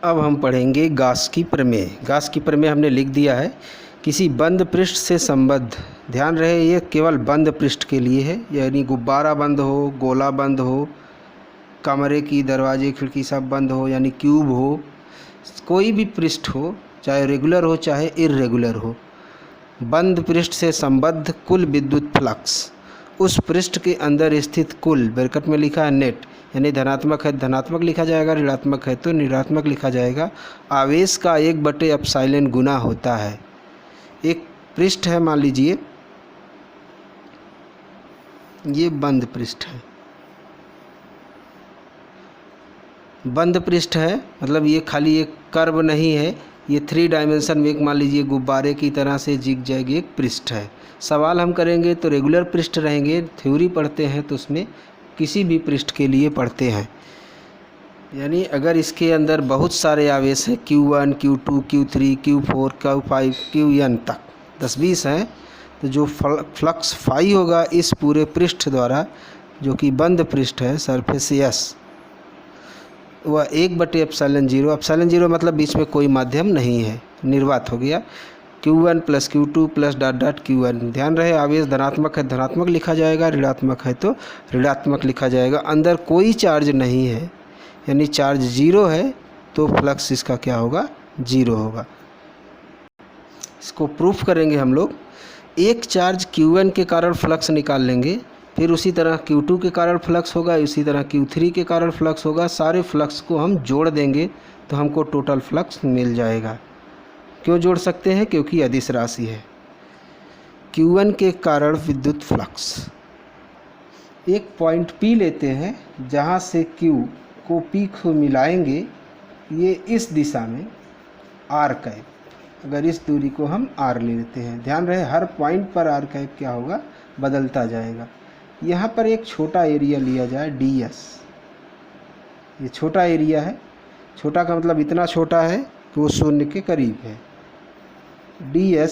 अब हम पढ़ेंगे गास की प्रमेय। गास की प्रमेय हमने लिख दिया है। किसी बंद पृष्ठ से संबद्ध, ध्यान रहे ये केवल बंद पृष्ठ के लिए है, यानी गुब्बारा बंद हो, गोला बंद हो, कमरे की दरवाजे खिड़की सब बंद हो, यानी क्यूब हो, कोई भी पृष्ठ हो, चाहे रेगुलर हो चाहे इर्रेगुलर हो, बंद पृष्ठ से संबद्ध कुल विद्युत फ्लक्स उस पृष्ठ के अंदर स्थित कुल, ब्रैकेट में लिखा है नेट, यानी धनात्मक है धनात्मक लिखा जाएगा, ऋणात्मक है तो ऋणात्मक लिखा जाएगा, आवेश का 1/ε गुना होता है। एक पृष्ठ है, मान लीजिए ये बंद पृष्ठ है, बंद पृष्ठ है मतलब ये खाली एक कर्व नहीं है, ये 3 डायमेंशन में एक मान लीजिए गुब्बारे की तरह से जिग जैग एक पृष्ठ है। सवाल हम करेंगे तो रेगुलर पृष्ठ रहेंगे, थ्योरी पढ़ते हैं तो उसमें किसी भी पृष्ठ के लिए पढ़ते हैं। यानी अगर इसके अंदर बहुत सारे आवेश हैं, Q1, Q2, Q3, Q4, Q5, Qn तक 10-20 हैं, तो जो फ्लक्स फाई होगा इस पूरे पृष्ठ द्वारा, जो कि बंद पृष्ठ है, सरफेस S, वह 1/ε0, ε0 मतलब बीच में कोई माध्यम नहीं है, निर्वात हो गया, Q1 + Q2 + Qn। ध्यान रहे आवेश धनात्मक है धनात्मक लिखा जाएगा, ऋणात्मक है तो ऋणात्मक लिखा जाएगा। अंदर कोई चार्ज नहीं है, यानी चार्ज 0 है तो फ्लक्स इसका क्या होगा, 0 होगा। इसको प्रूफ करेंगे हम लोग। एक चार्ज Q1 के कारण फ्लक्स निकाल लेंगे, फिर उसी तरह Q2 के कारण फ्लक्स होगा, उसी तरह Q3 के कारण फ्लक्स होगा, सारे फ्लक्स को हम जोड़ देंगे तो हमको टोटल फ्लक्स मिल जाएगा। क्यों जोड़ सकते हैं, क्योंकि अदिश राशि है। Q1 के कारण विद्युत फ्लक्स, एक पॉइंट P लेते हैं जहाँ से Q को P को मिलाएंगे, ये इस दिशा में R कैप, अगर इस दूरी को हम R ले लेते हैं, ध्यान रहे हर पॉइंट पर R कैप क्या होगा, बदलता जाएगा। यहाँ पर एक छोटा एरिया लिया जाए ds, ये छोटा एरिया है, छोटा का मतलब इतना छोटा है कि वो 0 के करीब है, ds।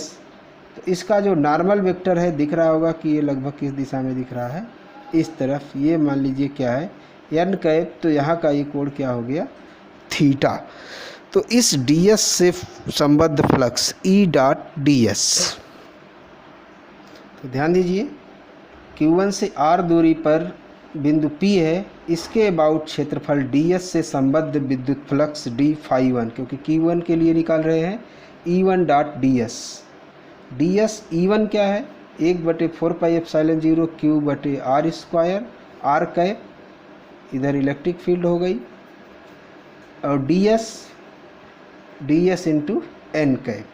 तो इसका जो नॉर्मल वेक्टर है दिख रहा होगा कि ये लगभग किस दिशा में दिख रहा है, इस तरफ। ये मान लीजिए क्या है, n कैप, तो यहाँ का ये कोण क्या हो गया, थीटा। तो इस ds से संबद्ध फ्लक्स E.ds, तो ध्यान दीजिए Q1 से R दूरी पर बिंदु P है, इसके अबाउट क्षेत्रफल ds से संबद्ध विद्युत फ्लक्स d∅1, क्योंकि Q1 के लिए निकाल रहे हैं, E1.ds। ds E1 क्या है, 1/4πε0 Q/r², R कैप, इधर इलेक्ट्रिक फील्ड हो गई, और ds into n cap.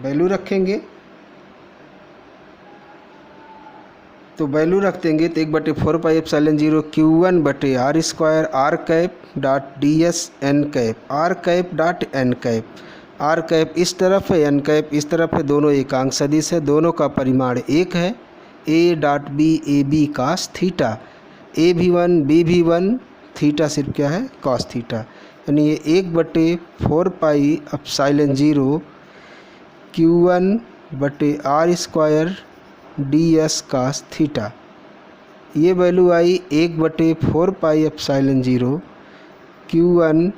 Value रखेंगे तो वैल्यू रख देंगे तो 1/4πε0 Q1/r², R cap dot ds n cap, R cap dot n cap. R cap इस तरफ है, n कैप इस तरफ है, दोनों एकांक सदिश है, दोनों का परिमाण 1 है। A.B AB cos theta, A भी 1 B भी 1, थीटा सिर्फ क्या है, cos थीटा, यानी ये 1/4πε0 Q1/r² ds cos थीटा। ये वैल्यू आई 1/4πε0 Q1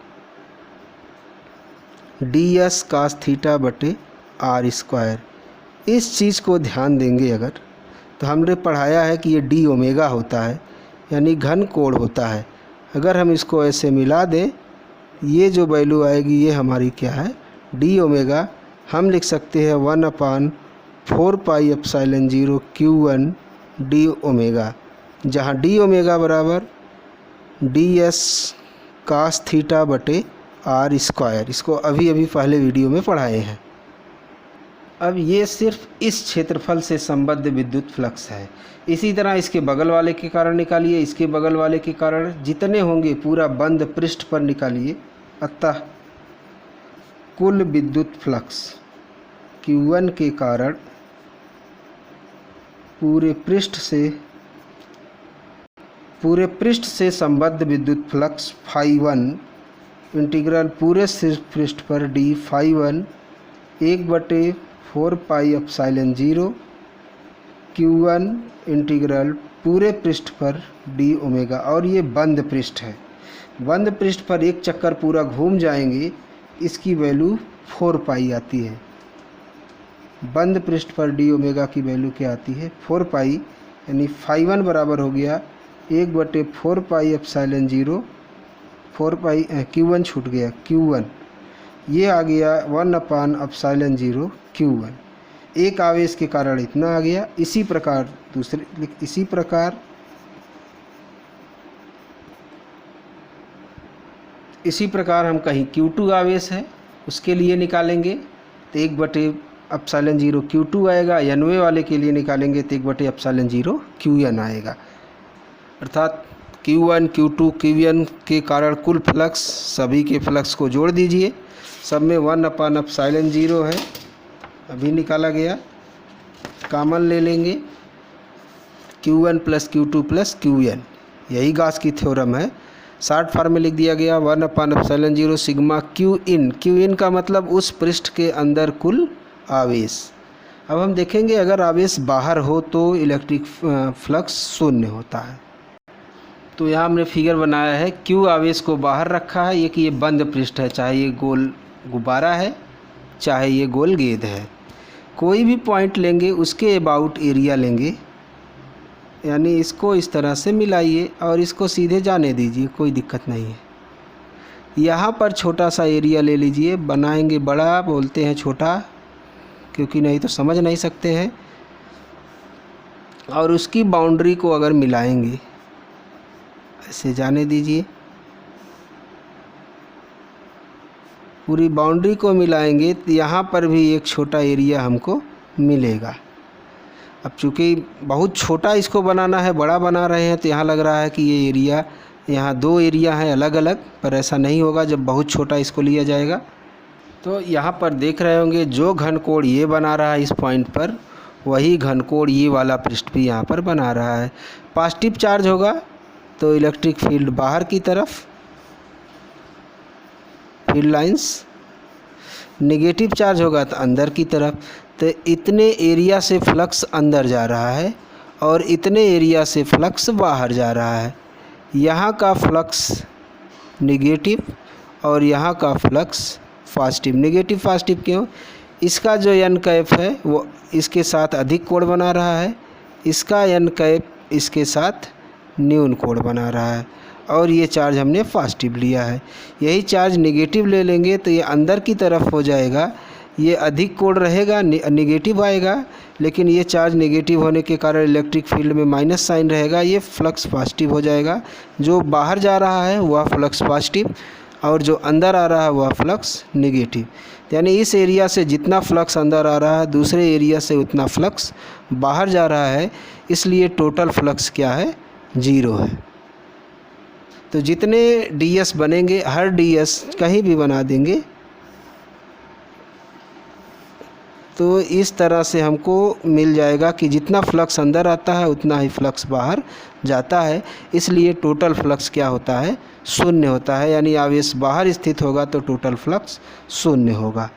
ds cos θ/r²। इस चीज़ को ध्यान देंगे अगर, तो हमने पढ़ाया है कि ये d ओमेगा होता है, यानी घन कोण होता है। अगर हम इसको ऐसे मिला दें, ये जो वैल्यू आएगी ये हमारी क्या है, d ओमेगा। हम लिख सकते हैं 1/4πε0 Q1 d ओमेगा, जहाँ d ओमेगा बराबर ds cos θ/r²। इसको अभी पहले वीडियो में पढ़ाए हैं। अब ये सिर्फ इस क्षेत्रफल से संबद्ध विद्युत फ्लक्स है। इसी तरह इसके बगल वाले के कारण निकालिए, इसके बगल वाले के कारण, जितने होंगे पूरा बंद पृष्ठ पर निकालिए। अतः कुल विद्युत फ्लक्स Q1 के कारण पूरे पृष्ठ से संबद्ध विद्युत फ्लक्स ∅1 इंटीग्रल पूरे पृष्ठ पर d∅1 1/4πε0 Q1 इंटीग्रल पूरे पृष्ठ पर d ओमेगा। और ये बंद पृष्ठ है, बंद पृष्ठ पर एक चक्कर पूरा घूम जाएंगे इसकी वैल्यू 4 पाई आती है। बंद पृष्ठ पर डी ओमेगा की वैल्यू क्या आती है 4 पाई, यानी φ1 बराबर हो गया 1/4 पाई एप्सिलॉन 0, 4 पाई Q1 छूट गया, Q1 ये आ गया 1/एप्सिलॉन 0 Q1। एक आवेश के कारण इतना आ गया। इसी प्रकार हम कहीं Q2 आवेश है उसके लिए निकालेंगे तो 1/एप्सिलॉन 0 Q2 आएगा। nवे वाले के लिए निकालेंगे तो 1/एप्सिलॉन 0 Qn आएगा। अर्थात Q1 Q2 Qn के कारण कुल फ्लक्स, सभी के फ्लक्स को जोड़ दीजिए, सब में 1/एप्सिलॉन 0 है, अभी निकाला गया। कॉमन ले लेंगे Q1 + Q2 + Qn, यही गॉस की थ्योरम है। शॉर्ट फॉर्म में लिख दिया गया 1/एप्सिलॉन 0 सिग्मा Qin। Qin का मतलब उस पृष्ठ के अंदर कुल आवेश। अब हम देखेंगे अगर आवेश बाहर हो तो इलेक्ट्रिक फ्लक्स शून्य होता है। तो यहाँ हमने फिगर बनाया है, Q आवेश को बाहर रखा है, ये बंद पृष्ठ है, चाहे ये गोल गुब्बारा है चाहे ये गोल गेंद है। कोई भी पॉइंट लेंगे उसके अबाउट एरिया लेंगे, यानी इसको इस तरह से मिलाइए और इसको सीधे जाने दीजिए, कोई दिक्कत नहीं है। यहाँ पर छोटा सा एरिया ले लीजिए, बनाएंगे बड़ा, बोलते हैं छोटा क्योंकि नहीं तो समझ नहीं सकते हैं। और उसकी बाउंड्री को अगर मिलाएंगे, ऐसे जाने दीजिए, पूरी बाउंड्री को मिलाएंगे तो यहाँ पर भी एक छोटा एरिया हमको मिलेगा। अब चूँकि बहुत छोटा इसको बनाना है, बड़ा बना रहे हैं, तो यहाँ लग रहा है कि ये एरिया, यहाँ 2 एरिया हैं अलग अलग, पर ऐसा नहीं होगा जब बहुत छोटा इसको लिया जाएगा। तो यहाँ पर देख रहे होंगे जो घनकोण ये बना रहा है इस पॉइंट पर, वही घनकोण ये वाला पृष्ठ भी यहाँ पर बना रहा है। पॉजिटिव चार्ज होगा तो इलेक्ट्रिक फील्ड बाहर की तरफ, फील्ड लाइंस, नेगेटिव चार्ज होगा तो अंदर की तरफ। तो इतने एरिया से फ्लक्स अंदर जा रहा है और इतने एरिया से फ्लक्स बाहर जा रहा है। यहाँ का फ्लक्स नेगेटिव और यहाँ का फ्लक्स पॉजिटिव। नेगेटिव पॉजिटिव क्यों? इसका जो n कैप है वो इसके साथ अधिक कोण बना रहा है, इसका n कैप इसके साथ न्यून कोण बना रहा है, और ये चार्ज हमने पॉजिटिव लिया है। यही चार्ज नेगेटिव ले लेंगे तो ये अंदर की तरफ हो जाएगा, ये अधिक कोण रहेगा, नेगेटिव आएगा, लेकिन ये चार्ज नेगेटिव होने के कारण इलेक्ट्रिक फील्ड में माइनस साइन रहेगा, ये फ्लक्स पॉजिटिव हो जाएगा। जो बाहर जा रहा है वह फ्लक्स पॉजिटिव और जो अंदर आ रहा है वह फ्लक्स नेगेटिव। यानी इस एरिया से जितना फ्लक्स अंदर आ रहा है दूसरे एरिया से उतना फ्लक्स बाहर जा रहा है, इसलिए टोटल फ्लक्स क्या है? 0 है। तो जितने ds बनेंगे, हर ds कहीं भी बना देंगे, तो इस तरह से हमको मिल जाएगा कि जितना फ्लक्स अंदर आता है उतना ही फ्लक्स बाहर जाता है, इसलिए टोटल फ्लक्स क्या होता है? शून्य होता है। यानी आवेश बाहर स्थित होगा तो टोटल फ्लक्स शून्य होगा।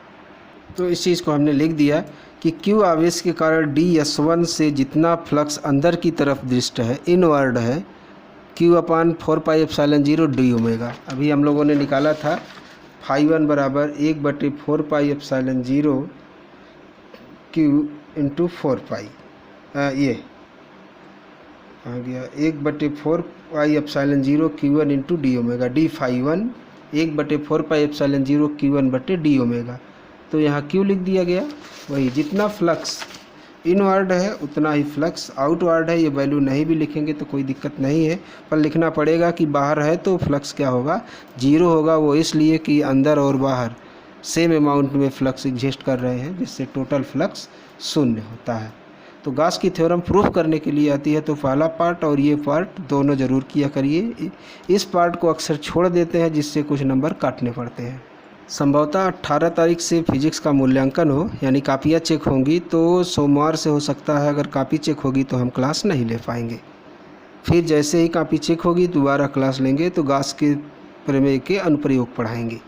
तो इस चीज़ को हमने लिख दिया कि Q आवेश के कारण ds1 से जितना फ्लक्स अंदर की तरफ दृष्ट है, इनवर्ड है, Q/4πε0 डी ओमेगा। अभी हम लोगों ने निकाला था φ1 बराबर 1/4 pi epsilon 0 Q into 4 pi, ये आ गया 1/4 pi epsilon 0 Q1 into D omega. D φ1 1/4 pi epsilon 0 Q1/डी ओमेगा। तो यहाँ Q लिख दिया गया। वही जितना फ्लक्स इनवर्ड है उतना ही फ्लक्स आउटवर्ड है। ये वैल्यू नहीं भी लिखेंगे तो कोई दिक्कत नहीं है, पर लिखना पड़ेगा कि बाहर है तो फ्लक्स क्या होगा? 0 होगा। वो इसलिए कि अंदर और बाहर सेम अमाउंट में फ्लक्स एग्जिस्ट कर रहे हैं, जिससे टोटल फ्लक्स शून्य होता है। तो गॉस की थ्योरम प्रूफ करने के लिए आती है, तो पहला पार्ट और ये पार्ट दोनों ज़रूर किया करिए। इस पार्ट को अक्सर छोड़ देते हैं जिससे कुछ नंबर काटने पड़ते हैं। संभवतः 18 तारीख से फिजिक्स का मूल्यांकन हो, यानी कापियाँ चेक होंगी, तो सोमवार से हो सकता है। अगर कापी चेक होगी तो हम क्लास नहीं ले पाएंगे। फिर जैसे ही कापी चेक होगी दोबारा क्लास लेंगे तो गॉस के प्रमेय के अनुप्रयोग पढ़ाएंगे।